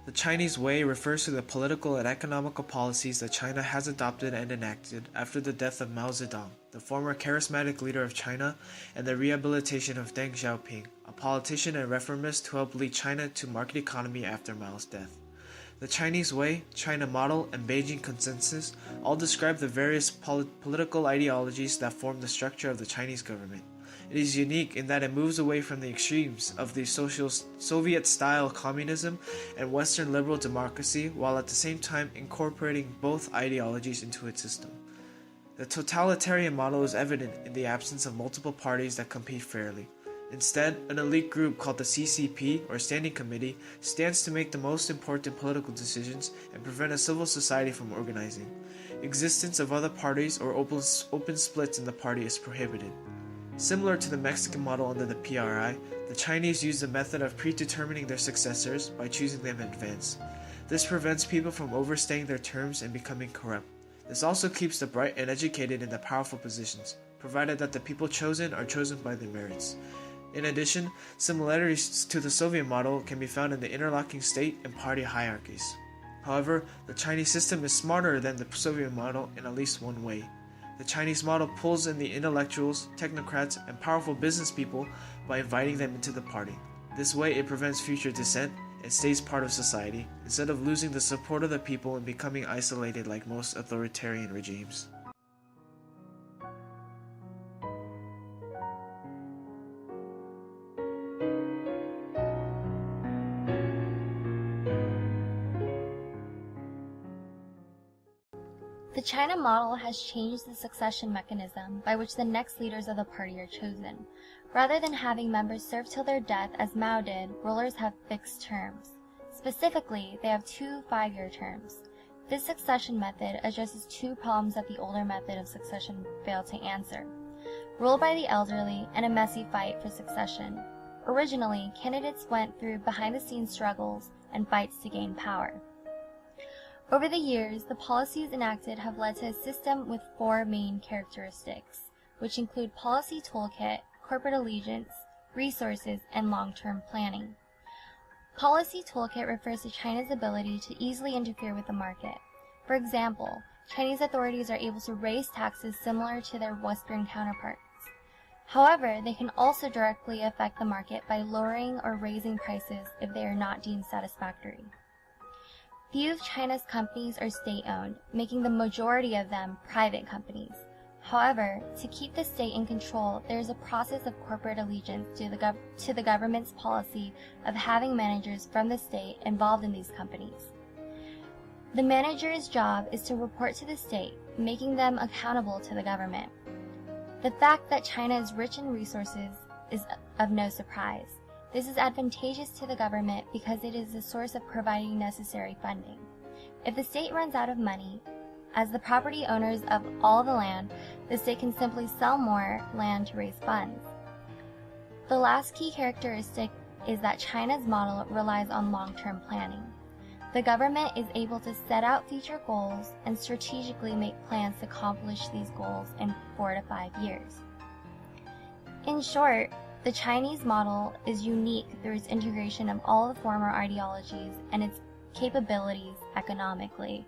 The Chinese Way refers to the political and economical policies that China has adopted and enacted after the death of Mao Zedong, the former charismatic leader of China, and the rehabilitation of Deng Xiaoping, a politician and reformist who helped lead China to market economy after Mao's death. The Chinese Way, China Model, and Beijing Consensus all describe the various political ideologies that form the structure of the Chinese government. It is unique in that it moves away from the extremes of the Soviet-style communism and Western liberal democracy while at the same time incorporating both ideologies into its system. The totalitarian model is evident in the absence of multiple parties that compete fairly. Instead, an elite group called the CCP, or Standing Committee, stands to make the most important political decisions and prevent a civil society from organizing. Existence of other parties or open splits in the party is prohibited. Similar to the Mexican model under the PRI, the Chinese use the method of predetermining their successors by choosing them in advance. This prevents people from overstaying their terms and becoming corrupt. This also keeps the bright and educated in the powerful positions, provided that the people chosen are chosen by their merits. In addition, similarities to the Soviet model can be found in the interlocking state and party hierarchies. However, the Chinese system is smarter than the Soviet model in at least one way. The Chinese model pulls in the intellectuals, technocrats, and powerful business people by inviting them into the party. This way it prevents future dissent and stays part of society, instead of losing the support of the people and becoming isolated like most authoritarian regimes. The China model has changed the succession mechanism by which the next leaders of the party are chosen. Rather than having members serve till their death as Mao did, rulers have fixed terms. Specifically, they have 2 5-year terms. This succession method addresses 2 problems that the older method of succession failed to answer: rule by the elderly and a messy fight for succession. Originally, candidates went through behind-the-scenes struggles and fights to gain power. Over the years, the policies enacted have led to a system with 4 main characteristics, which include policy toolkit, corporate allegiance, resources, and long-term planning. Policy toolkit refers to China's ability to easily interfere with the market. For example, Chinese authorities are able to raise taxes similar to their Western counterparts. However, they can also directly affect the market by lowering or raising prices if they are not deemed satisfactory. Few of China's companies are state-owned, making the majority of them private companies. However, to keep the state in control, there is a process of corporate allegiance to the government's policy of having managers from the state involved in these companies. The manager's job is to report to the state, making them accountable to the government. The fact that China is rich in resources is of no surprise. This is advantageous to the government because it is a source of providing necessary funding. If the state runs out of money, as the property owners of all the land, the state can simply sell more land to raise funds. The last key characteristic is that China's model relies on long-term planning. The government is able to set out future goals and strategically make plans to accomplish these goals in 4 to 5 years. In short, the Chinese model is unique through its integration of all the former ideologies and its capabilities economically.